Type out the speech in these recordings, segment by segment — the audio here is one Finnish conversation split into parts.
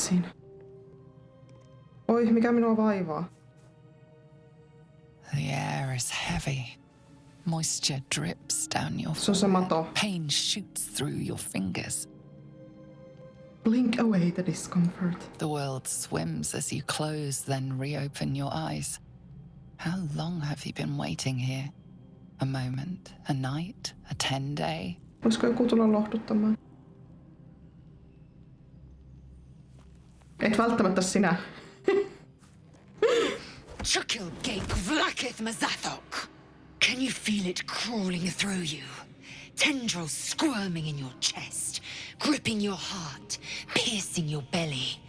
siinä. Oi, mikä minua vaivaa? The air is heavy. Moisture drips down your Se on se mato. Pain shoots through your fingers. Blink away the discomfort. The world swims as you close, then reopen your eyes. How long have you been waiting here? A moment, a night, a 10-day? Voisiko joku tulla lohduttamaan? Et välttämättä sinä. Chukil geik vlakith mazathok. Can you feel it crawling through you? Tendrils squirming in your chest, gripping your heart, piercing your belly.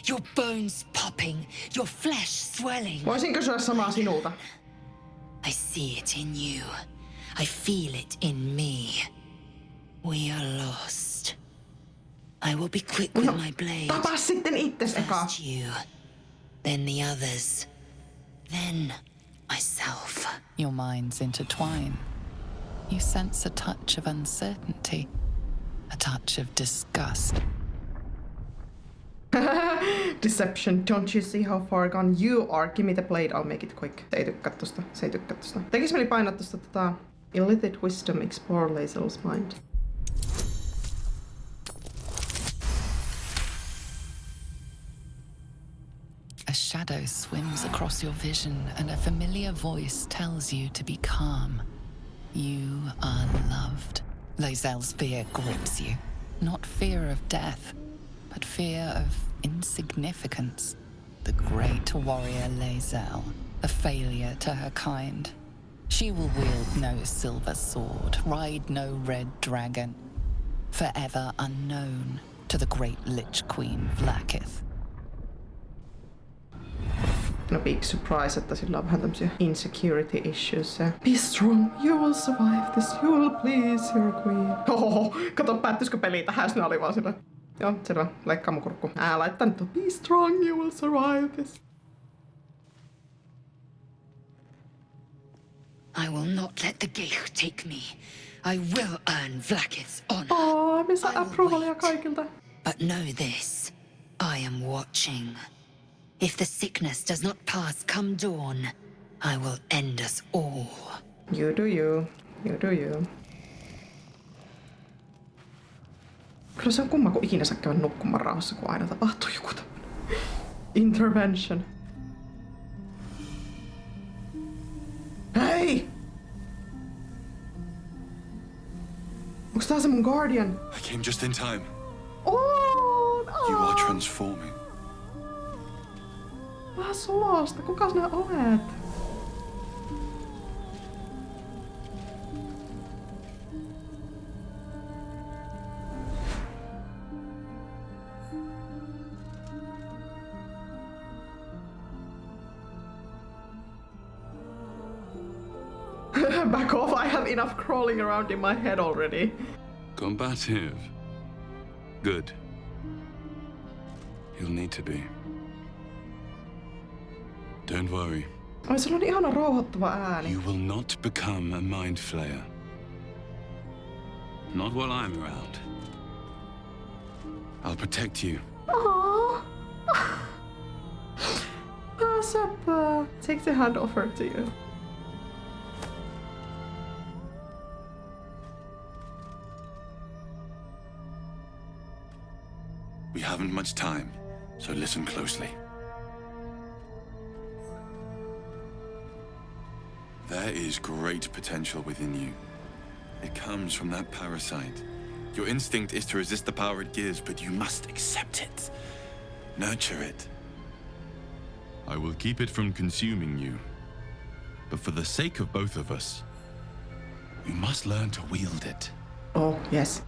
Your bones popping, your flesh swelling. Voisin kysyä samaa sinulta. I see it in you. I feel it in me. We are lost. I will be quick with my blade. Tapa sitten itses eka. First you, then the others, then myself. Your minds intertwine. You sense a touch of uncertainty, a touch of disgust. Deception. Don't you see how far gone you are? Give me the blade, I'll make it quick. Se ei tykkää tosta. Tekis mieli painaa tosta Illithid wisdom, explore Lazel's mind. A shadow swims across your vision and a familiar voice tells you to be calm. You are loved. Lazel's fear grips you. Not fear of death, but fear of insignificance. The great warrior Lazel, a failure to her kind. She will wield no silver sword, ride no red dragon. Forever unknown to the great Lich Queen Vlaakith. No big surprise, että sillä on vähän tämmösiä insecurity issues. Be strong, you will survive this, you will please your queen. Hohoho, kato päättyisikö peli tähän, ne oli vaan sillä. Joo, selvä, leikkaa mun kurkku. Laittaa nyt, be strong, you will survive this. I will not let the Geich take me. I will earn Vlaakith's honor. Me saa approvalia kaikilta. But know this, I am watching. If the sickness does not pass come dawn, I will end us all. You do you. You do you. Kyllä se on kumma, kun ikinä saa käydä nukkumaan rauhassa, kun aina tapahtuu joku tämmönen intervention. Hei! Onks tää se mun guardian? I came just in time. You are transforming. Vähän sulosta. Kuka sinä olet? Back off, I have enough crawling around in my head already. Combative. Good. You'll need to be. Don't worry. Ai, sillä on ihana rauhoittava ääni. You will not become a mind flayer. Not while I'm around. I'll protect you. Aww. Seppa. Take the hand offered to you. We haven't much time, so listen closely. There is great potential within you. It comes from that parasite. Your instinct is to resist the power it gives, but you must accept it. Nurture it. I will keep it from consuming you. But for the sake of both of us, you must learn to wield it. Oh, yes.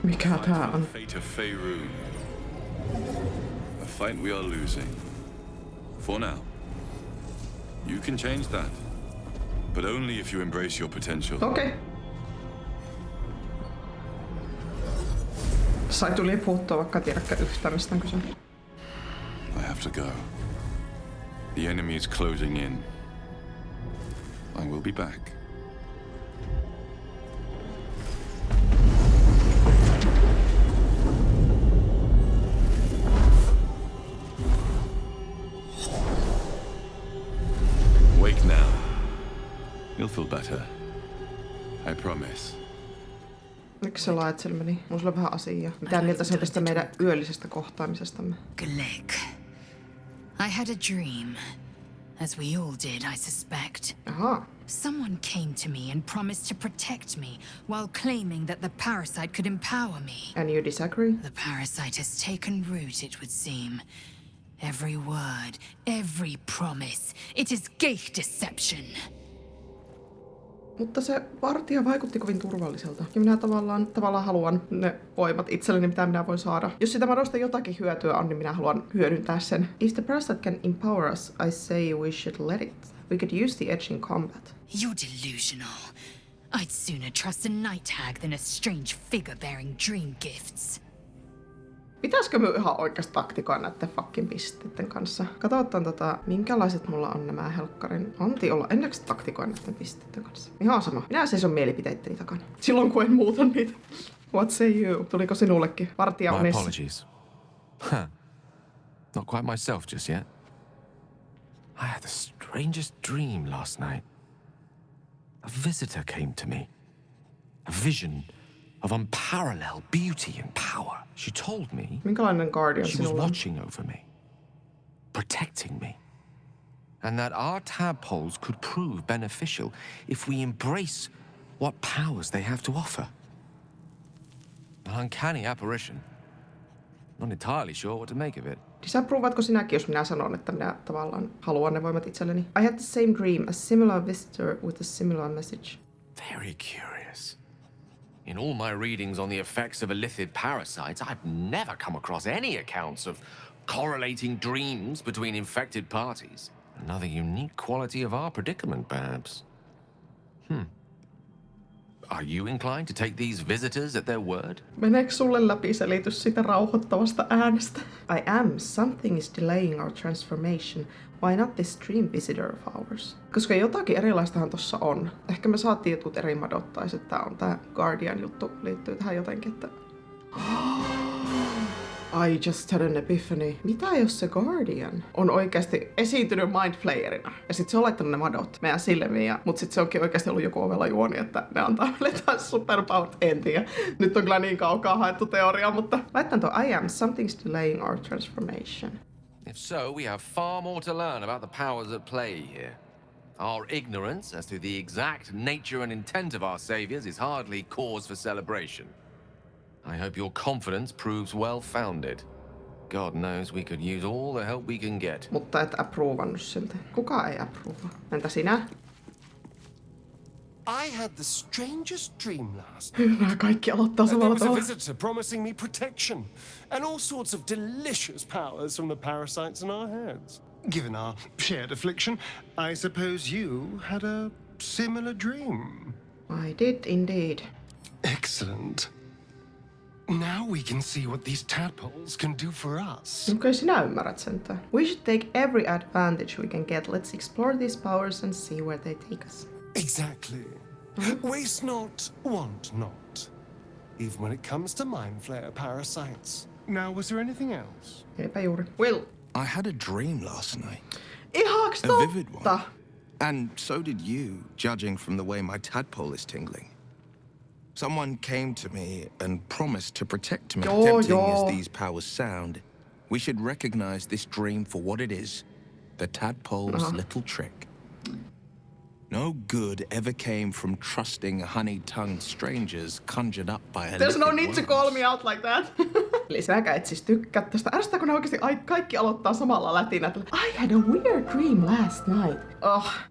Mikä tää on? Fate of Faerun. A fight we are losing. For now. You can change that. but only if you embrace your potential. Okei. Sai tuli puhuttua, vaikka tiedäkään yhtään mistä on kyse. I have to go. The enemy is closing in. I will be back. Wake now. You'll feel better. I promise. Miksi sä laet sillä meni? Mulla on vähän asiaa. Mitä mieltä se on tästä meidän yöllisestä kohtaamisestamme? Gleg. I had a dream. As we all did, I suspect. Aha. Someone came to me and promised to protect me while claiming that the parasite could empower me. And you disagree? The parasite has taken root, it would seem. Every word, every promise, it is gate deception. Mutta se vartija vaikutti kovin turvalliselta. Ja minä tavallaan haluan ne voimat itselleni, mitä minä voin saada. Jos sitä madosta jotakin hyötyä on, niin minä haluan hyödyntää sen. If the parasite can empower us, I say we should let it. We could use the edge in combat. You're delusional. I'd sooner trust a night hag than a strange figure bearing dream gifts. Pitäisikö me ihan oikeasti taktikoida näiden fucking pisteiden kanssa? Katsotaan minkälaiset mulla on nämä helkkarin. Anti olla ennäksi taktikoida näiden pisteiden kanssa. Ihan sama. Minä seison mielipiteitteni takana. Silloin kun en muuta niitä. What say you? Tuliko sinullekin? Vartija My unessa. apologies. Not quite myself just yet. I had the strangest dream last night. A visitor came to me. A vision of unparalleled beauty and power. She told me Minkälainen guardian she was sinulla on? watching over me, protecting me, and that our tadpoles could prove beneficial if we embrace what powers they have to offer. An uncanny apparition. Not entirely sure what to make of it. Disapprovatko sinäkin, jos minä sanon, että minä tavallaan haluan ne voimat itselleni? I had the same dream, a similar visitor with a similar message. Very curious. In all my readings on the effects of illithid parasites, I've never come across any accounts of correlating dreams between infected parties. Another unique quality of our predicament, perhaps. Are you inclined to take these visitors at their word? Meneekö sulle läpi selitys siitä rauhoittavasta äänestä? I am. Something is delaying our transformation. Why not this dream visitor of ours? Koska jotakin erilaistahan tossa on. Ehkä me saatiin jotkut eri madottaiset. Tää on tää Guardian juttu. Liittyy tähän jotenkin, että... I just had an epiphany. Mitä jos se Guardian on oikeasti esiintynyt mindflayerina? Ja sit se on laittanut ne madot meidän silmiin. Mut sit se onkin oikeasti ollut joku ovella juoni, että ne antaa meille jotain superpowered. En tiedä. Nyt on kyllä niin kaukaa haettu teoria, mutta laitan tuo I am. Something's delaying our transformation. If so, we have far more to learn about the powers at play here. Our ignorance as to the exact nature and intent of our saviors is hardly cause for celebration. I hope your confidence proves well-founded. God knows we could use all the help we can get. Mutta et approvannut siltä. Kuka ei approva? Entä sinä? I had the strangest dream last Nämä kaikki aloittaa There samalla was a tavalla. visitor promising me protection and all sorts of delicious powers from the parasites in our heads. Given our shared affliction, I suppose you had a similar dream. I did indeed. Excellent. Now we can see what these tadpoles can do for us. Kyllä sinä ymmärrät sentään. We should take every advantage we can get. Let's explore these powers and see where they take us. Exactly. Waste not, want not. Even when it comes to mind flayer parasites. Now, was there anything else? Eipä juuri. Will. I had a dream last night. Ihaks A vivid totta. one. And so did you, judging from the way my tadpole is tingling. Someone came to me and promised to protect me. Tempting as these powers sound, we should recognize this dream for what it is. The tadpole's little trick. No good ever came from trusting honey-tongued strangers conjured up by a There's no liquid need to words. call me out like that. Eli sinäkään et siis tykkää tästä. Ärsyttää, kun ne oikeesti kaikki aloittaa samalla lätinä. I had a weird dream last night.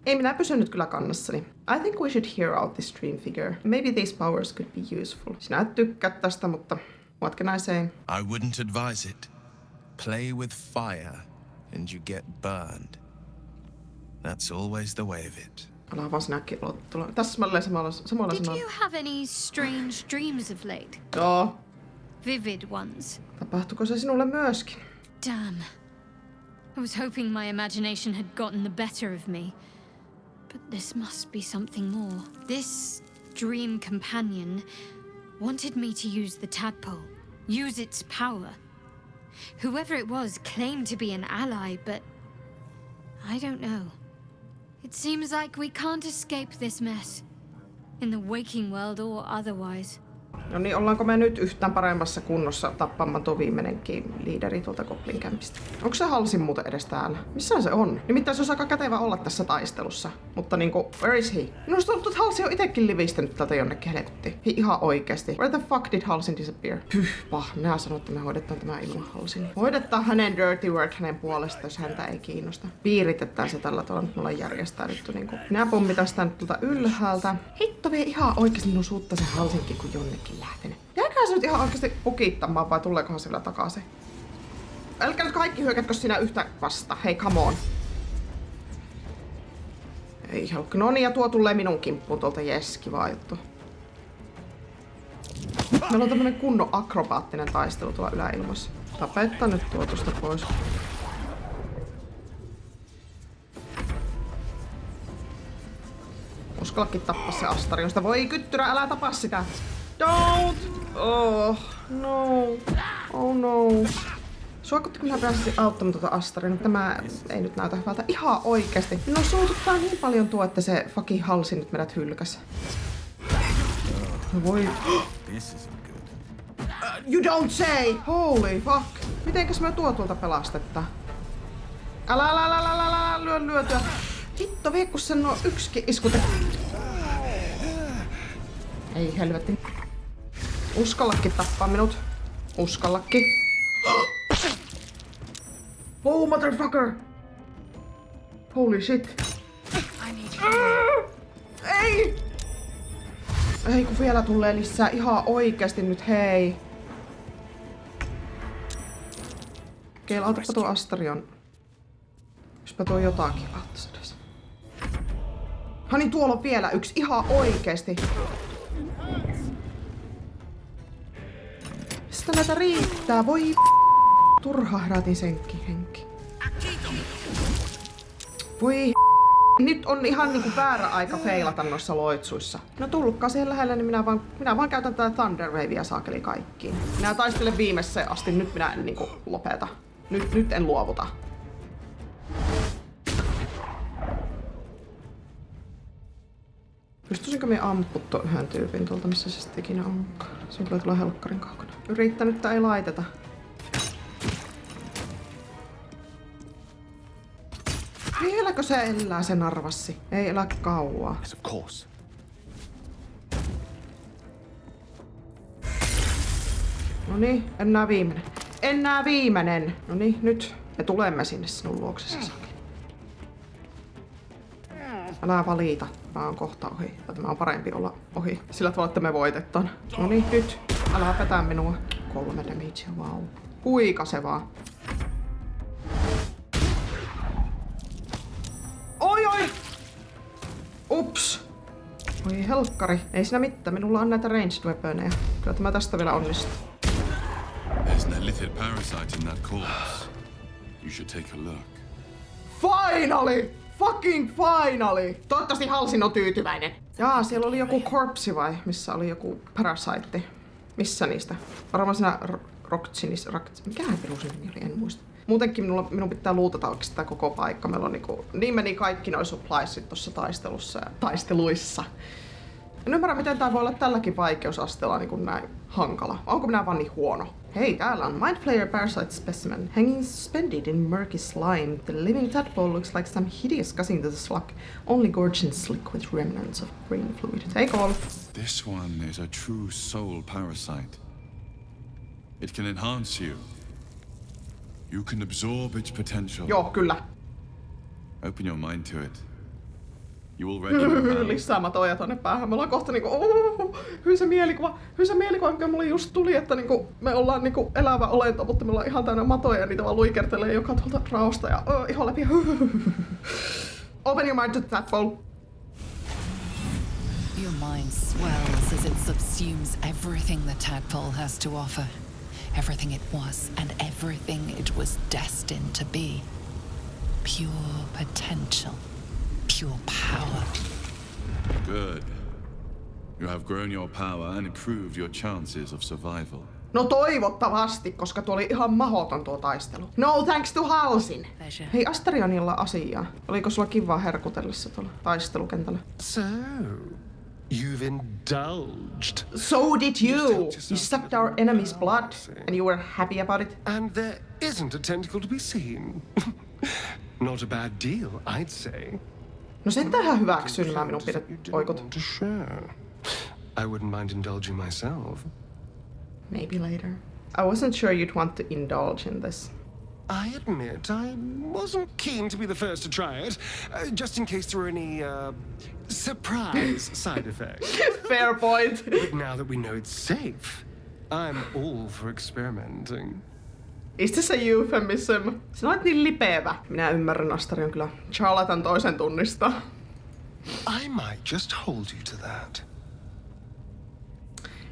Ei minä pysynyt kyllä kannassani. I think we should hear out this dream figure. Maybe these powers could be useful. Sinä et tykkää tästä, mutta what can I say? I wouldn't advise it. Play with fire and you get burned. That's always the way of it. Älä vaan sinäkin tulla. Tässä mä olen samalla Did sanalla. you have any strange dreams of late? Joo. Vivid ones? Tapahtuiko se sinulle myöskin? Damn. I was hoping my imagination had gotten the better of me. But this must be something more. This dream companion wanted me to use the tadpole, use its power. Whoever it was claimed to be an ally, but I don't know. It seems like we can't escape this mess, in the waking world or otherwise. No niin, ollaanko me nyt yhtään paremmassa kunnossa tappamaan tuo viimeinenkin liideri tuolta Goblin Campista? Onko se Halsin muuten edes täällä? Missähän se on? Nimittäin se olisi aika kätevä olla tässä taistelussa. Mutta niinku, where is he? Minusta tuntuu, että Halsi on itekin livistänyt täältä jonnekin helkutti. Ihan oikeesti. Where the fuck did Halsin disappear? Pah, minä sanon, että me hoidetaan tämä ilman Halsin. Hoidetaan hänen dirty work hänen puolestaan, jos häntä ei kiinnosta. Piiritetään se tällä tavalla, nyt me ollaan järjestäydytty niinku. Minä pommitan sitä nyt tuolta ylhäältä. Hitto vie ihan oikeesti minun suutta se Halsinkin kun jonnekin lähtenyt. Jääkää se nyt ihan oikeesti pukittamaan vai tuleekohan se vielä takaisin? Älkää nyt kaikki hyökätkö sinä yhtä vasta. Hei, come on. Ei halukka. No niin, ja tuo tulee minun kimppuun tuolta. Jes, kiva juttu. Meillä on tämmönen kunnon akrobaattinen taistelu tuolla yläilmassa. Tapettaa nyt tuo tuosta pois. Uskallakin tappaa se Astariosta. Voi kyttyrä, älä tapa sitä. Don't! Oh, no. Oh no. Suokuttiko minä pääsisin auttamaan tuota Astaria? Tämä ei nyt näytä hyvältä. Ihan oikeesti. Minun suututtaa niin paljon tuo, että se fucking Halsi nyt meidät hylkäs. Voi. You don't say! Holy fuck. Mitenkäs me tuo tuolta pelastetta? Älä lyötyä. Hitto vie, kun sen on yksikin iskute. Ei helvetti. Uskallakin tappaa minut. Uskallakin. Oh, motherfucker! Holy shit. Ei! Ei, kun vielä tulee lisää. Ihan oikeesti nyt, hei. Okei, lautapa tuo Astarion. Jospä tuo jotakin auttaisi edes. Hani, tuolla on vielä yksi. Ihan oikeesti. Mistä näitä riittää? Voi turha herätin senkin henki. Voi nyt on ihan niinku väärä aika feilata noissa loitsuissa. No tullutkaan siihen lähelle, niin minä vaan käytän tätä Thunder Wavea saakeli kaikkiin. Minä taistelen viimeiseen asti, nyt minä en niinku lopeta. Nyt en luovuta. Pystyisinkö me amputtua yhden tyypin tuolta, missä se sitten ikinä onkaan? Se tulee tulla helkkarin kaukana. Yrittänyttä ei laiteta. Vieläkö se elää se narvassi? Ei elä kauaa. Yes, of course. Noniin, enää viimeinen. Noniin, nyt me tulemme sinne sinun luoksesi. Älä valita. Mä oon kohta ohi. Tämä on parempi olla ohi. Sillä tavalla, että me voitetaan. Noniin, nyt. Älä petä minua. 3 damagea, wow. Huikasevaa. Oi! Ups! Oi helkkari. Ei siinä mitään. Minulla on näitä ranged weaponeja. Kyllä tämä tästä vielä onnistuu. There's an illithid parasite in that corpse. You should take a look. Finally! Fucking finally! Toivottavasti Halsin on tyytyväinen. Jaa, siellä oli joku corpse vai? Missä oli joku parasite? Missä niistä? Varmaan siinä Rocksinissa. Mikähän perusin nimi oli? En muista. Muutenkin minun pitää luutata oikeastaan koko paikka. Meillä on niin meni kaikki noi suppliesit tossa taistelussa ja taisteluissa. En ymmärrä, miten tää voi olla tälläkin vaikeusasteella näin hankala. Onko minä vaan niin huono? Hei, täällä on Mind Flayer Parasite Specimen. Hanging suspended in murky slime. The living tadpole looks like some hideous cousin to the slug. Only gorge and slick with remnants of green fluid. Take all. This one is a true soul parasite. It can enhance you. You can absorb its potential. Joo, kyllä. Open your mind to it. You will regulate. Lisää matoja tonne päähän. Me ollaan kohta hyysä mielikuva, mikä mulle just tuli, että me ollaan elävä olento, mutta me ollaan ihan täynnä matoja ja niitä vaan luikertelee joka tuolta raosta ja ihan läpi. Open your mind to that ball. Your mind swells as it subsumes everything the tadpole has to offer. Everything it was and everything it was destined to be. Pure potential. Pure power. Good. You have grown your power and improved your chances of survival. No toivottavasti, koska tuo oli ihan mahoton tuo taistelu. No thanks to Halsin. Hei, Astarionilla asiaa. Oliko sulla kivaa herkutellessa tuolla taistelukentällä? So, you've indulged. So did you. You sucked our enemy's blood and you were happy about it. And there isn't a tentacle to be seen. Not a bad deal, I'd say. No sen tähän hyväksyn nämä minun pienet oikot. I wouldn't mind indulging myself. Maybe later. I wasn't sure you'd want to indulge in this. I admit I wasn't keen to be the first to try it, just in case there were any, surprise side effects. Fair point. But now that we know it's safe, I'm all for experimenting. Is this a euphemism? Sinä olet niin lipeävä. Minä ymmärrän, Astarion kyllä. Charlatan toisen tunnistaa. I might just hold you to that.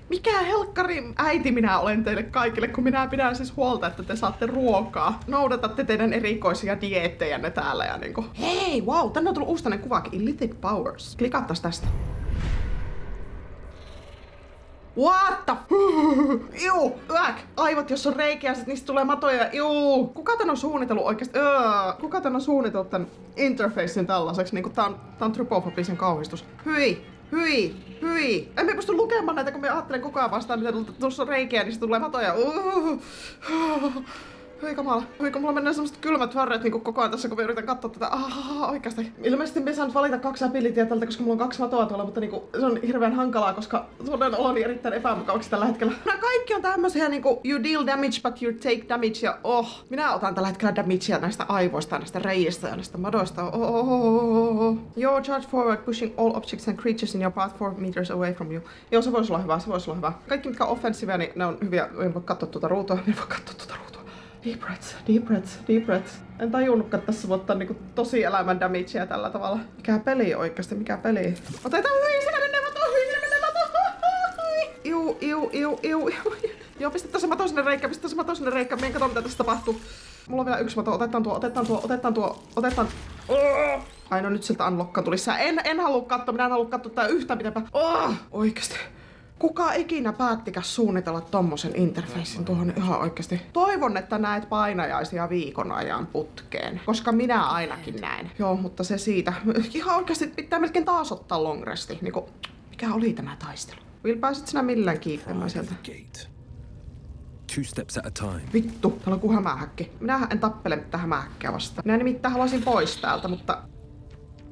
Mikä helkkari äiti minä olen teille kaikille, kun minä pidän siis huolta, että te saatte ruokaa. Noudatatte teidän erikoisia dieettejänne täällä ja niinku... Hei, wow, tänne on tullut uusi kuvakin. Illicit powers. Klikattais tästä. What the Iu, aivot, jos on reikiä, sit niistä tulee matoja. Iu. Kuka tän on suunnitellut oikeesti? Kuka tän on suunnitellut tän interfacein tällaiseksi? Niinku tää on trypofobisen kauhistus. Hyi. En mä pysty lukemaan näitä, kun mä ajattelen koko ajan vastaan, mitä tuossa on reikiä, niin sit tulee matoja. Hyi kamala. Hyi, kun mulla menee semmoset kylmät värreet niin koko ajan tässä, kun mä yritän katsoa tätä. Oikeasti. Ilmeisesti me saan valita 2 abilityä tältä, koska mulla on 2 matoa tuolla, mutta niinku, se on hirveän hankalaa, koska tunnen oloni erittäin epämukavaksi tällä hetkellä. Nämä kaikki on tämmösiä niinku you deal damage but you take damage ja minä otan tällä hetkellä damagea näistä aivoista, näistä reiistä ja näistä madoista. Yo, charge forward, pushing all objects and creatures in your path 4 meters away from you. Joo, se voisi olla hyvä, Kaikki mitkä on offensive, niin ne on hyviä. En voi katsoa tuota ruutua. Deep breaths. En tajunnutkaan tässä voi ottaa niinku tosielämän damagea tällä tavalla. Mikä peli oikeasti, Otetaan sinä menee mato. Iu. Joo, pistä tässä mato sinne reikä. Mien katso mitä tässä tapahtuu. Mulla on vielä 1 mato. Otetaan tuo. Ai no nyt siltä unlockaan tuli. En halua katsoa, minä en halua katsoa tää yhtään pitempää. Oikeesti. Kuka ikinä päättikäs suunnitella tommosen interfacein tuohon ihan oikeesti? Toivon, että näet painajaisia viikon ajan putkeen, koska minä ainakin näen. Joo, mutta se siitä. Ihan oikeesti pitää melkein taas ottaa long resti. Niinku, mikä oli tämä taistelu? Will, pääsit sinä millään kiipeämään sieltä? 2 steps at a time. Vittu, täällä on kuin hämähäkki. Minä en tappele tähän hämähäkkiä vastaan. Minä nimittäin haluaisin pois täältä, mutta...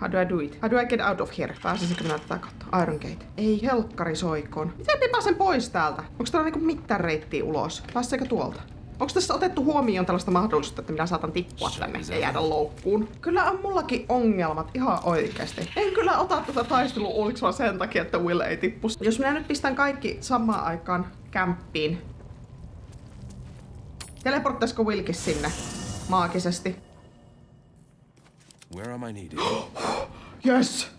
How do I do it? How do I get out of here? Pääsisikö minä tätä kautta? Iron Gate. Ei helkkari soikoon. Miten mä pääsen pois täältä? Onks täällä niinku mitään reittiä ulos? Pääseekö tuolta? Onks tässä otettu huomioon tällaista mahdollisuutta, että minä saatan tippua tänne ja jäädä loukkuun? Kyllä on mullakin ongelmat ihan oikeesti. En kyllä ota tätä taistelua uusiksi vaan sen takia, että Will ei tippu. Jos minä nyt pistän kaikki samaan aikaan kämppiin. Teleporttaisiko Willkin sinne? Maagisesti. Where am I needed? Yes!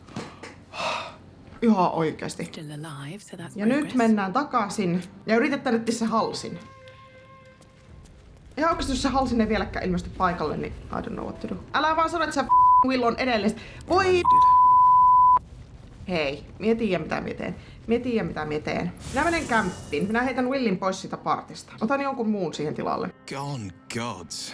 Ihan oikeesti. Ja nyt mennään takaisin ja yritetään nyt se Halsin. Ja oikeesti jos se Halsin ei vieläkään ilmesty paikalle, niin I don't know what to do. Älä vaan sano, että se Will on edelleen. Voi Hei, mieti mitä mä teen. Minä menen kämppiin. Minä heitän Willin pois siitä partista. Otan jonkun muun siihen tilalle. Gone gods.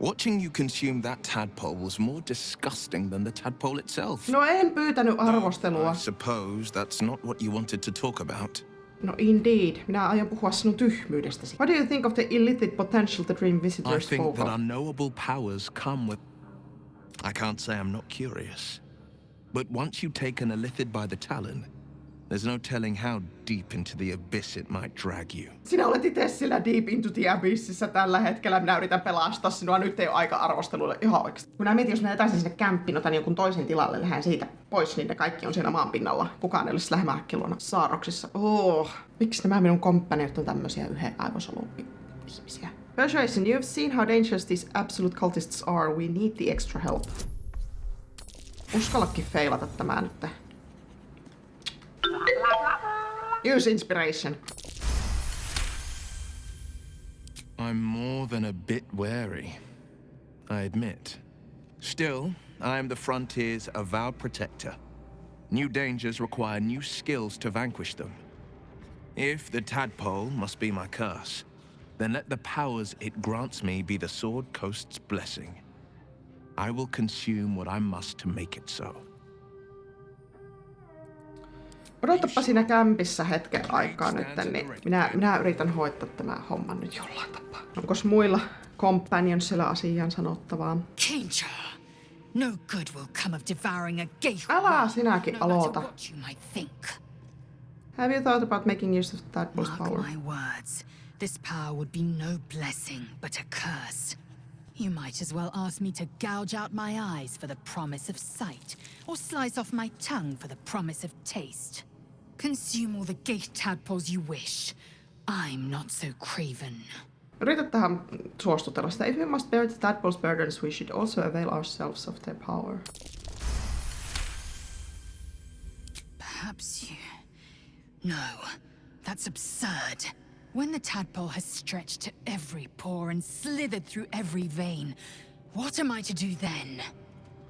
Watching you consume that tadpole was more disgusting than the tadpole itself. No en pyytänyt arvostelua. I suppose that's not what you wanted to talk about. No indeed. Minä aion puhua sinun tyhmyydestäsi. What do you think of the illicit potential the dream visitors spoke of? I think that unknowable powers come with... I can't say I'm not curious. But once you've taken a lithid by the talon, there's no telling how deep into the abyss it might drag you. Sinä olet itse sillä deep into the abyssissä tällä hetkellä. Minä yritän pelastaa sinua. Nyt ei ole aika arvostelulle ihan oikeasti. Kun minä mietin, jos minä jätäisin sinne kämppiin, otan jonkun toisen tilalle, lähden siitä pois, niin ne kaikki on siinä maan pinnalla. Kukaan ei olisi lähimähäkkiluona saarroksissa. Miksi nämä minun komppaniot on tämmöisiä yhden aivosolun ihmisiä? Persuasion, you've seen how dangerous these absolute cultists are. We need the extra help. Uskallakin feilata tämä nyt. Use inspiration. I'm more than a bit wary, I admit. Still, I am the frontier's avowed protector. New dangers require new skills to vanquish them. If the tadpole must be my curse, then let the powers it grants me be the Sword Coast's blessing. I will consume what I must to make it so. Odotapa siinä kämpissä hetken aikaa nyt, niin minä yritän hoitaa tämän homman nyt jollain tapaa. Onkos muilla companionsilla asiaan sanottavaa? No good will come of devouring a gay. Älä sinäkin aloita. Have you thought about making use of the tadpole's power? Mark my words. This power would be no blessing, but a curse. You might as well ask me to gouge out my eyes for the promise of sight, or slice off my tongue for the promise of taste. Consume all the gay tadpoles you wish. I'm not so craven. Yritä tähän suostutella sitä. If we must bear the tadpole's burdens, we should also avail ourselves of their power. Perhaps you... No, that's absurd. When the tadpole has stretched to every pore and slithered through every vein, what am I to do then?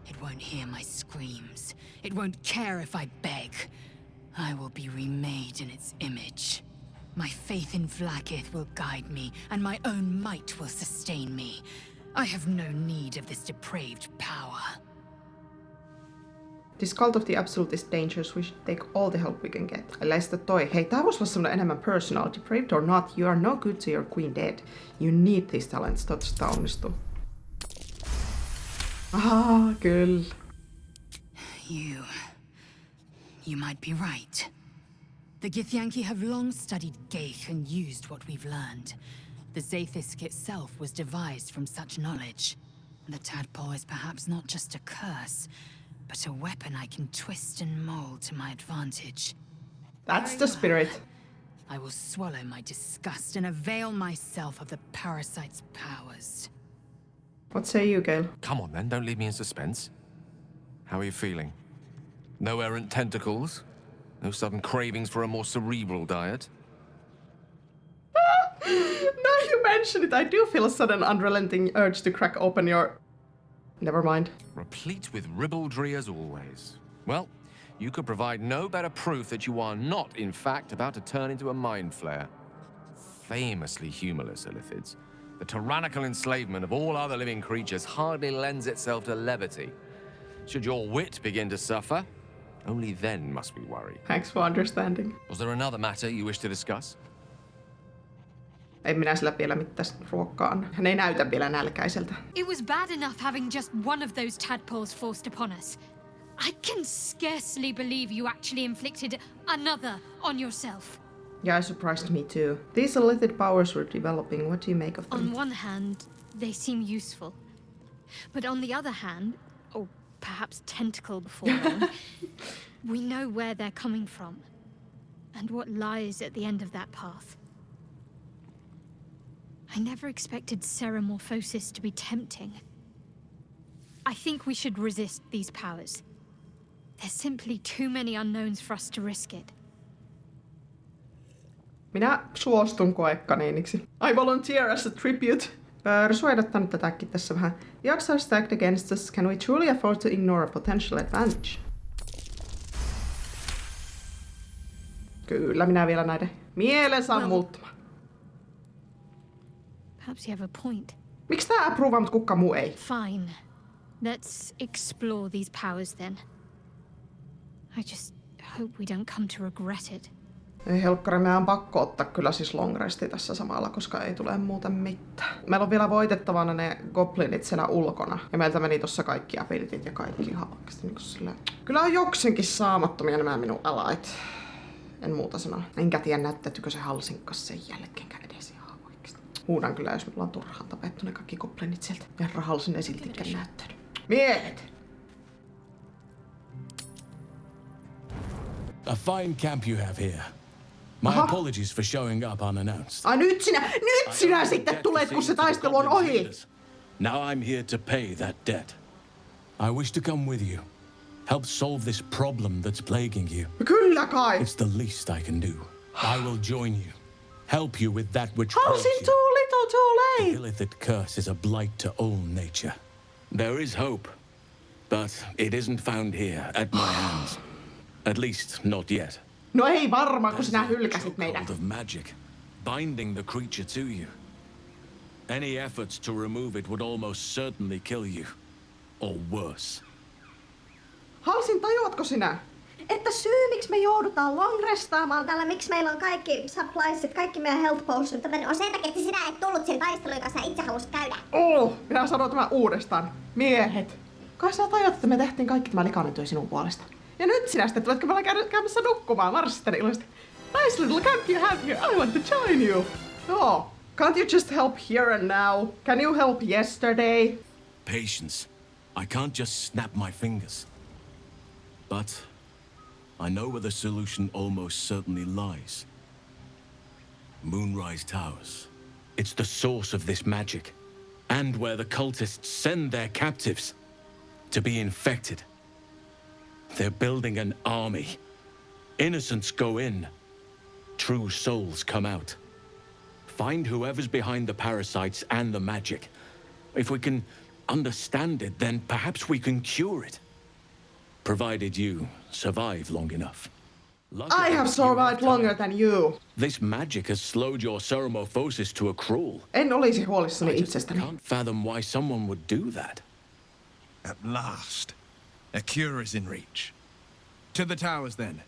It won't hear my screams. It won't care if I beg. I will be remade in its image. My faith in Vlaakith will guide me, and my own might will sustain me. I have no need of this depraved power. This cult of the absolute is dangerous. We should take all the help we can get. Ellei sitä toi. Hei, tää voisi olla semmonen enemmän personal. Depraved or not, you are no good to your queen dead. You need these talents. Toivottavasti tää onnistuu. Kyllä. You might be right. The Githyanki have long studied Geich and used what we've learned. The Zaithisk itself was devised from such knowledge. The tadpole is perhaps not just a curse, but a weapon I can twist and mold to my advantage. That's the spirit. I will swallow my disgust and avail myself of the parasite's powers. What say you, Gale? Come on then, don't leave me in suspense. How are you feeling? No errant tentacles? No sudden cravings for a more cerebral diet? Now you mention it, I do feel a sudden unrelenting urge to crack open your... Never mind. Replete with ribaldry as always. Well, you could provide no better proof that you are not, in fact, about to turn into a mind flare. Famously humorless, Illithids. The tyrannical enslavement of all other living creatures hardly lends itself to levity. Should your wit begin to suffer, only then must we worry. Thanks for understanding. Was there another matter you wish to discuss? Ei minä sillä vielä mitään ruokkaa anna. Hän ei näytä vielä nälkäiseltä. It was bad enough having just one of those tadpoles forced upon us. I can scarcely believe you actually inflicted another on yourself. Yeah, it surprised me too. These Illithid powers we're developing, what do you make of them? On one hand, they seem useful. But on the other hand, or perhaps tentacle before long, we know where they're coming from. And what lies at the end of that path. I never expected ceremorphosis to be tempting. I think we should resist these powers. There's simply too many unknowns for us to risk it. Minä suostun koekaniiniksi. I volunteer as a tribute. Persuadattanut tätäkin tässä vähän. The odds are stacked against us. Can we truly afford to ignore a potential advantage? Kyllä, minä vielä näiden mielen saan muuttumaan. Perhaps you have a point. Miksi tää approvaa, mutta kukaan muu ei? Fine. Let's explore these powers then. I just hope we don't come to regret it. Ei helkkari, meidän on pakko ottaa kyllä siis long resti tässä samalla, koska ei tule muuten mitään. Meillä on vielä voitettavana ne goblinit siellä ulkona. Ja meiltä meni tossa kaikki abilitit ja kaikki ihan oikeesti niin silleen. Kyllä on joksenkin saamattomia nämä minun alait. En muuta sanoa. Enkä tiedä näyttäytykö se halsinkas sen jälkeenkään edes ihan oikeesti. Huudan kyllä, jos me ollaan turhaan tapettu ne kaikki goblinit sieltä. Ja rahallisen ei siltikään näyttänyt. Miehet! A fine camp you have here. My apologies for showing up unannounced. Ai nyt sinä sitten tulet, kun se taistelu on ohi! Now I'm here to pay that debt. I wish to come with you. Help solve this problem that's plaguing you. Kyllä kai! It's the least I can do. I will join you, help you with that which Halsin, calls you. too little, too The late! Illithid curse is a blight to all nature. There is hope, but it isn't found here at my hands. At least, not yet. No ei varmaan, kun There's sinä a hylkäsit meidät. chokehold of magic, binding the creature to you. Any efforts to remove it would almost certainly kill you, or worse. Halsin, tajuatko sinä? Että syy, miksi me joudutaan long restaamaan tällä, miksi meillä on kaikki suppliesit, kaikki meidän health potionit, on sen takia, että sinä et tullut sen taistelun, joka sä itse halusit käydä. Minä sanon tämän uudestaan. Miehet. Kai sä tajut, että me tehtiin kaikki tämä likainen työ sinun puolesta. Ja nyt sinä sitten tuletko me ollaan käymässä nukkumaan. Marssi tänne iloisesti. Nice little camp you have here. I want to join you. Oh, can't you just help here and now? Can you help yesterday? Patience. I can't just snap my fingers. But I know where the solution almost certainly lies. Moonrise Towers. It's the source of this magic, and where the cultists send their captives to be infected. They're building an army. Innocents go in. True souls come out. Find whoever's behind the parasites and the magic. If we can understand it, then perhaps we can cure it. Provided you survive long enough. I have survived longer than you. This magic has slowed your ceremophosis to a crawl. En olisi huolissani I just itsestäni. can't fathom why someone would do that. At last, a cure is in reach. To the towers then,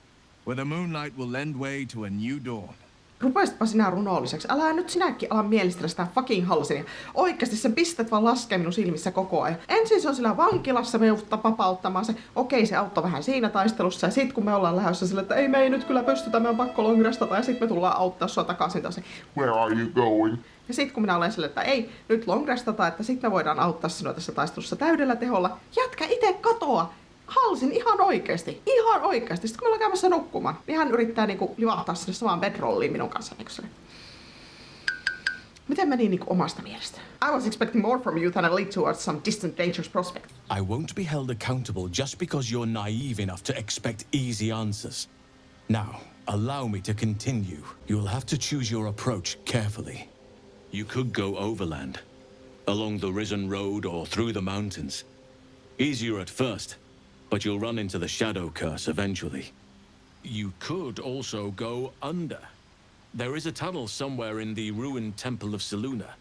where the moonlight will lend way to a new dawn. Rupeisitpa sinä runolliseksi. Älä nyt sinäkin ala mielistellä sitä fucking Halsinia. Oikeasti sen pistet vaan laskee minun silmissä koko ajan. Ensin se on sillä vankilassa, me joudutaan vapauttamaan se. Okei, se auttoi vähän siinä taistelussa. Ja sit kun me ollaan lähdössä sille, että me ei nyt kyllä pystytä, me on pakko longrestata. Ja sit me tullaan auttaa sua takaisin taas. Where are you going? Ja sit kun minä olen sille, että ei nyt longrestata, että sit me voidaan auttaa sinua tässä taistelussa täydellä teholla. Jätkä ite katoa! Halsin ihan oikeesti. Ihan oikeesti. Sitten kun me ollaan käymässä nukkumaan, niin hän yrittää niinku livahtaa sinne samaan bedrolliin minun kanssa. Niinku miten meni niinku omasta mielestä? I was expecting more from you than a lead towards some distant dangerous prospect. I won't be held accountable just because you're naive enough to expect easy answers. Now, allow me to continue. You'll have to choose your approach carefully. You could go overland, along the risen road or through the mountains. Easier at first, but you'll run into the shadow curse eventually. You could also go under. There is a tunnel somewhere in the ruined temple of Seluna.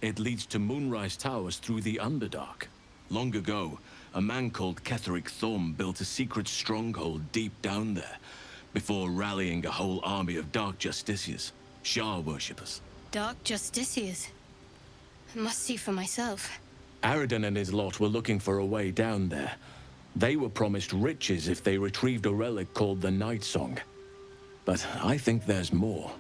It leads to Moonrise Towers through the Underdark. Long ago, a man called Ketheric Thorm built a secret stronghold deep down there, before rallying a whole army of Dark Justiciars, Shah worshippers. Dark Justiciars. I must see for myself. Aridin and his lot were looking for a way down there. They were promised riches if they retrieved a relic called the Night Song. But I think there's more.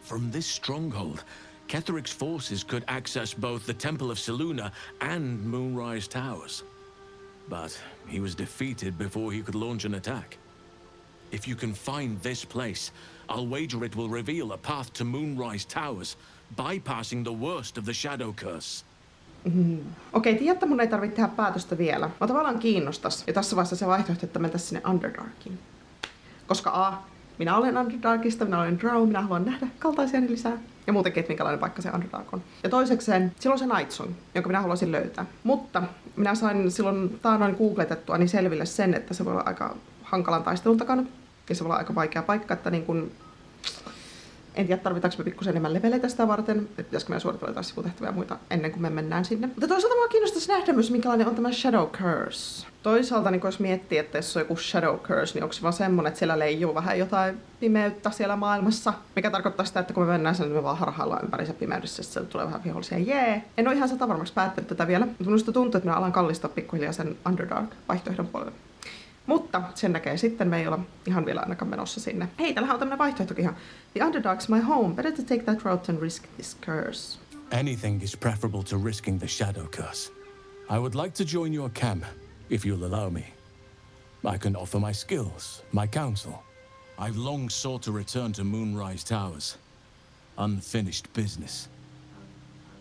From this stronghold, Ketheric's forces could access both the Temple of Seluna and Moonrise Towers. But he was defeated before he could launch an attack. If you can find this place, I'll wager it will reveal a path to Moonrise Towers, bypassing the worst of the Shadow Curse. Okei, tiedätte, mun ei tarvitse tehdä päätöstä vielä. Mä tavallaan kiinnostas. Ja tässä vaiheessa se vaihtoehto, että mentäisiin sinne Underdarkiin. Koska minä olen Underdarkista, minä olen Drow, minä haluan nähdä kaltaisiani lisää. Ja muutenkin, että minkälainen paikka se Underdark on. Ja toisekseen, silloin se Night Song, jonka minä haluaisin löytää. Mutta minä sain silloin taanoin googletettua niin selville sen, että se voi olla aika hankalan taistelun takana. Ja se voi olla aika vaikea paikka, että niin kun... En tiedä, tarvitaanko me pikkusen enemmän leveleitä sitä varten, että pitäisikö meidän suoritella jotain sivutehtäviä ja muita ennen kuin me mennään sinne. Mutta toisaalta minua kiinnostaisi nähdä myös, minkälainen on tämä Shadow Curse. Toisaalta, niin jos miettii, että jos on joku Shadow Curse, niin onko se vaan semmonen, että siellä leijuu vähän jotain pimeyttä siellä maailmassa. Mikä tarkoittaa sitä, että kun me mennään sinne, niin me vaan harhaillaan ympäri se pimeydessä, että sieltä tulee vähän vihollisia. En ole ihan 100% päättänyt tätä vielä, mutta minusta tuntuu, että minä alan kallistaa pikkuhiljaa sen Underdark-vaihtoehdon puolelle. Mutta sen näkee sitten, me ei olla ihan vielä ainakaan menossa sinne. Hei, täällähän on tämmönen vaihtoehtokin ihan. The Underdark's my home. Better to take that route and risk this curse. Anything is preferable to risking the Shadow Curse. I would like to join your camp, if you'll allow me. I can offer my skills, my counsel. I've long sought to return to Moonrise Towers. Unfinished business.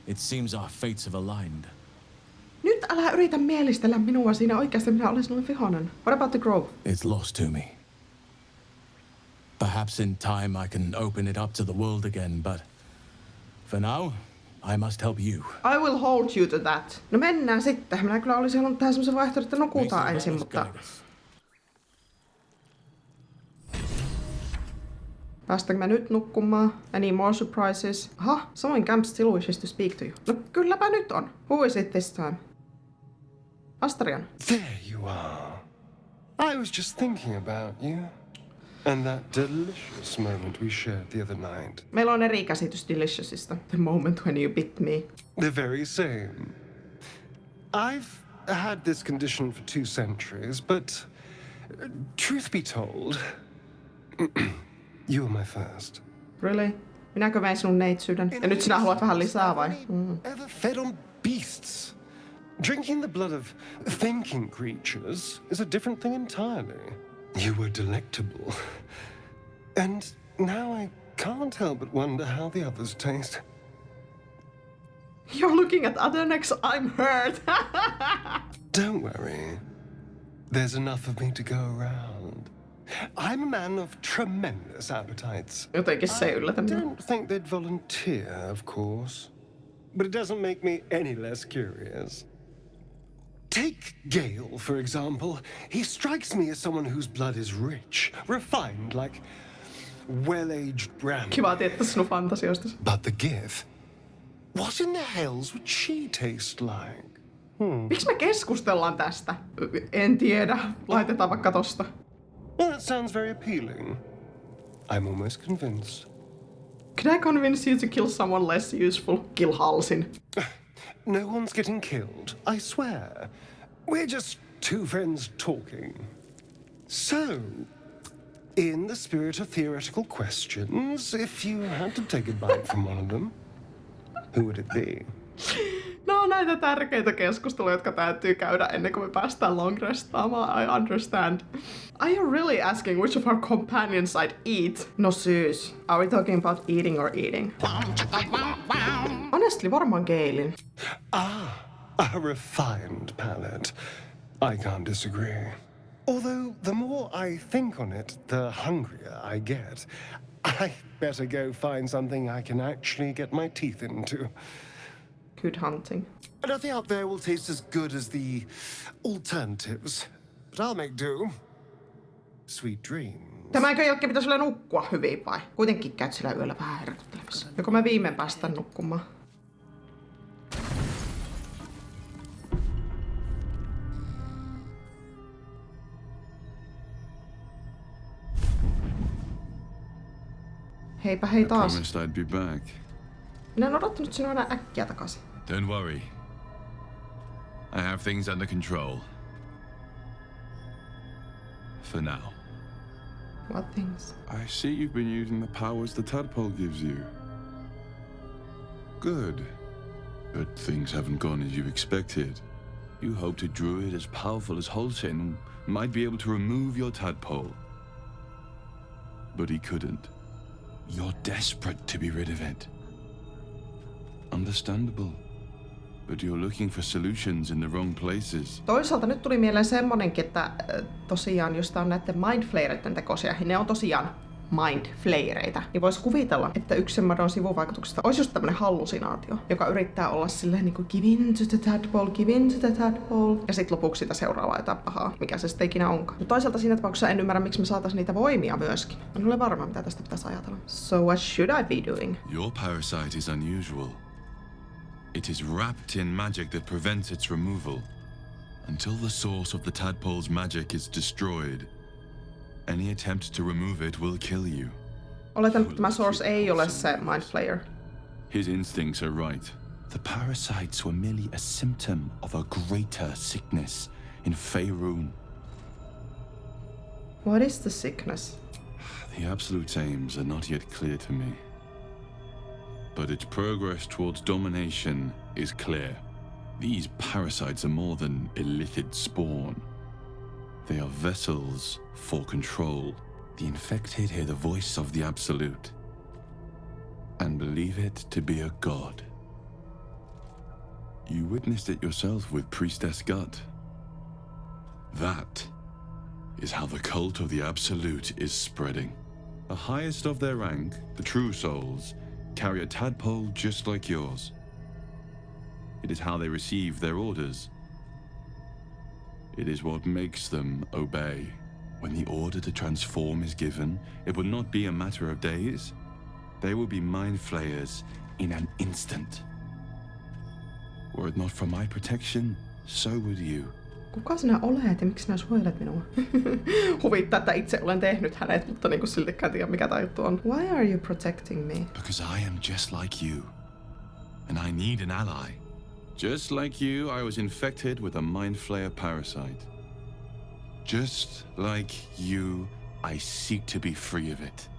It seems our fates have aligned. Nyt älä yritä mielistellä minua siinä, oikeasti minä olen sinulle vihoinen. What about the grove? It's lost to me. Perhaps in time I can open it up to the world again, but for now, I must help you. I will hold you to that. No mennään sitten. Minä kyllä olisin halunnut tähän semmoisen vaihtoehdon, että nukutaan ensin, mutta... Päästänkö mä nyt nukkumaan? Any more surprises? Aha, someone camp still wishes to speak to you. No kylläpä nyt on. Who is it this time? Astarian. There you are. I was just thinking about you. And that delicious moment we shared the other night. Meillä on eri käsitys deliciousista. The moment when you bit me. The very same. I've had this condition for 2 centuries, but truth be told, you were my first. Really? Minäkö vein sinun neitsyyden? Ja nyt sinä haluat vähän lisää vai? Ever fed on beasts? Drinking the blood of thinking creatures is a different thing entirely. You were delectable. And now I can't help but wonder how the others taste. You're looking at other necks, I'm hurt. Don't worry. There's enough of me to go around. I'm a man of tremendous appetites. Jotenkin se yllätä I minua. don't think they'd volunteer, of course. But it doesn't make me any less curious. Take Gale, for example. He strikes me as someone whose blood is rich, refined, like well-aged brandy. Kiva tietää sinun fantasioista. But the Gith, what in the hells would she taste like? Miksi me keskustellaan tästä? En tiedä. Laitetaan vaikka tosta. Well, that sounds very appealing. I'm almost convinced. Can I convince you to kill someone less useful? Kill Halsin. No one's getting killed, I swear. We're just 2 friends talking. So, in the spirit of theoretical questions, if you had to take a bite from one of them, who would it be? No on näitä tärkeitä keskusteluja, jotka täytyy käydä ennen kuin me päästään long restaamaan. I understand. Are you really asking which of our companions I'd eat? No syys. Are we talking about eating or eating? Honestly, varmaan Gailin. A refined palate. I can't disagree. Although, the more I think on it, the hungrier I get. I better go find something I can actually get my teeth into. Good hunting. Nothing out there will taste as good as the alternatives. But I'll make do. Sweet dreams. Tämänkö jälkeen pitäisi olla nukkua hyvin vai? Kuitenkin käyt sillä yöllä vähän herkuttelemassa. Joko mä viimein päästän nukkumaan? Heipä hei taas. Promised I'd be back. Minä en odottanut sinua enää äkkiä takaisin. Don't worry. I have things under control. For now. What things? I see you've been using the powers the tadpole gives you. Good. But things haven't gone as you expected. You hoped a druid as powerful as Holsin might be able to remove your tadpole. But he couldn't. You're desperate to be rid of it. Understandable. But you're looking for solutions in the wrong places. Toisaalta nyt tuli mieleen semmonenkin, että tosiaan jos tää on näiden mindflayereiden tekoisia, niin ne on tosiaan mindflayereita. Niin vois kuvitella, että yksi semmoinen sivuvaikutuksesta olisi just tämmönen hallusinaatio, joka yrittää olla silleen niinku give in to the tadpole, give in to the tadpole. Ja sit lopuksi sitä seuraavaa jotain pahaa, mikä se sitten ikinä onkaan. Mutta toisaalta siinä tapauksessa en ymmärrä, miksi me saatais niitä voimia myöskin. En ole varma, mitä tästä pitäisi ajatella. So what should I be doing? Your parasite is unusual. It is wrapped in magic that prevents its removal. Until the source of the tadpole's magic is destroyed, any attempt to remove it will kill you. Oletan, että tämä source ei ole se mind flayer. His instincts are right. The parasites were merely a symptom of a greater sickness in Faerun. What is the sickness? The absolute aims are not yet clear to me. But its progress towards domination is clear. These parasites are more than illithid spawn. They are vessels for control. The infected hear the voice of the Absolute and believe it to be a god. You witnessed it yourself with Priestess Gut. That is how the cult of the Absolute is spreading. The highest of their rank, the true souls, carry a tadpole just like yours. It is how they receive their orders. It is what makes them obey. When the order to transform is given, it will not be a matter of days. They will be mind flayers in an instant. Were it not for my protection, so would you. Kuka sinä olet ja miksi sinä suojelet minua? Huvittaa, että itse olen tehnyt hänet, mutta niin siltikään tiedä mikä tää juttu on. Why are you protecting me? Because I am just like you. And I need an ally. Just like you, I was infected with a mind flayer parasite. Just like you, I seek to be free of it.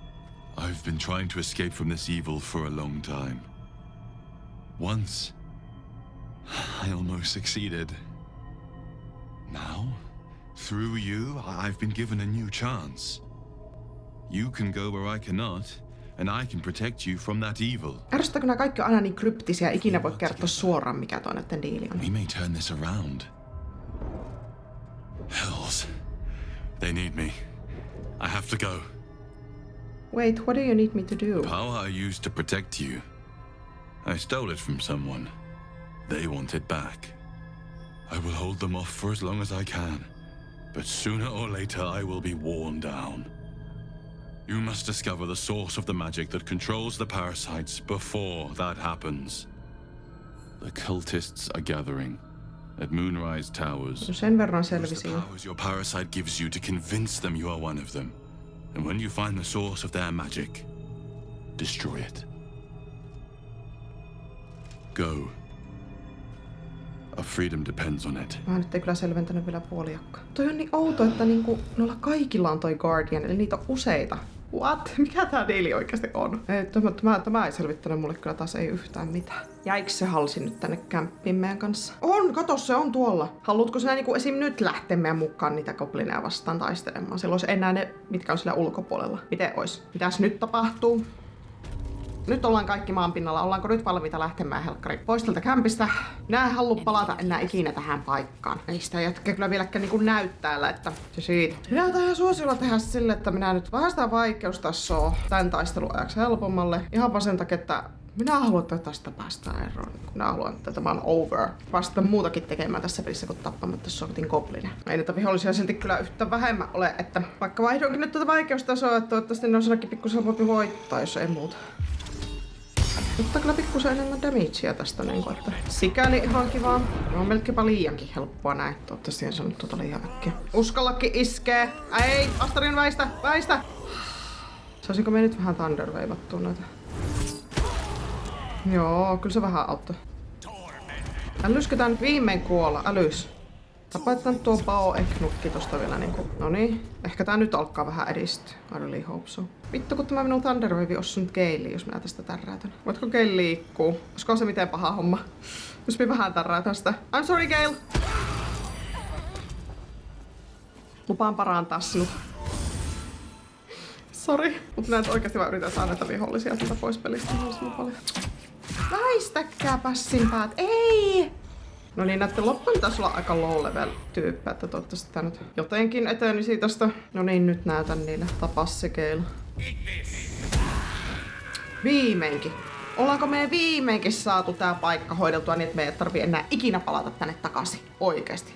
I've been trying to escape from this evil for a long time. Once, I almost succeeded. Now, through you, I've been given a new chance. You can go where I cannot, and I can protect you from that evil. Ärsyttääkö nämä kaikki on aina niin kryptisiä, ikinä voi kertoa suoraan mikä toi näiden diili on. We may turn this around. Hells. They need me. I have to go. Wait, what do you need me to do? The power I used to protect you. I stole it from someone. They want it back. I will hold them off for as long as I can. But sooner or later I will be worn down. You must discover the source of the magic that controls the parasites before that happens. The cultists are gathering at Moonrise Towers. No sen verran Use selvisi the jo. powers your parasite gives you to convince them you are one of them. And when you find the source of their magic, destroy it. Go. Our freedom depends on it. Mä nyt ei kyllä selventänyt vielä puoliakkaan. Toi on niin outo, että niinku noilla kaikilla on toi Guardian, eli niitä on useita. What? Mikä tää diili oikeasti on? Ei, tämä ei selvittänyt mulle kyllä taas ei yhtään mitään. Jäikö se halsi nyt tänne kämppiin meidän kanssa? On, kato se on tuolla. Haluatko sinä niinku esim. Nyt lähteä meidän mukaan niitä goblineja vastaan taistelemaan? Siellä olisi enää ne, mitkä on siellä ulkopuolella. Miten ois? Mitäs nyt tapahtuu? Nyt ollaan kaikki maanpinnalla. Ollaanko nyt valmiita lähtemään helkkari pois tältä kämpistä? Minä en halua palata enää ikinä tähän paikkaan. Ei sitä jätkä kyllä vieläkään niinku näyttäällä, että se siitä. Minä tähän suosiolla tehdä sille, että minä nyt vähän sitä vaikeustasoa tän taistelun ajaksi helpommalle. Ihan vaan sen takia, että minä haluan, että tästä päästään eroon. Minä haluan, että tämä on over. Vasta muutakin tekemään tässä pelissä, kun tappamatta sortin goblina. Ei niitä vihollisia silti kyllä yhtä vähemmän ole, että vaikka vaihdonkin nyt tätä vaikeustasoa, että toivottavasti ne on sellakin pikkusen helpompi voittaa, jos ei muuta. Ottaa kyllä pikkusen enemmän damagea tästä, niin kuin, että sikäli ihan kivaa. On melkeinpä liiankin helppoa näin. Toivottavasti en sanonut tuota liian äkkiä. Uskallakin iskee. Ei, Astarin väistä, väistä! Saisinko me nyt vähän thunderweivattua noita? Joo, kyllä se vähän auttoi. Älysketään nyt viimein kuolla, älys. Tapaitetaan tuo Bao-eknukki tosta vielä niinku. Noniin. Ehkä tää nyt alkaa vähän edistyä. I really hope so. Vittu kun tämä minun Thunderwave ossu nyt Galein, jos minä tästä tärräytän. Voitko Gale liikkuu? Olisiko se miten paha homma? Jos minä vähän tärräytän sitä. I'm sorry Gale! Lupaan parantaa sinut. Sori. Mut minä nyt oikeesti vaan yritän saada näitä vihollisia sieltä pois pelistä. Paljon. Väistäkää pässinpäät. Ei! No niin, näitten loppuun pitäisi olla aika low level tyyppä, että toivottavasti tää nyt jotenkin etenisi tosta. No niin, nyt näytän niille. Tapas se Gale. Viimeinkin. Ollaanko me viimeinkin saatu tää paikka hoideltua niin, että me ei tarvii enää ikinä palata tänne takaisin? Oikeesti.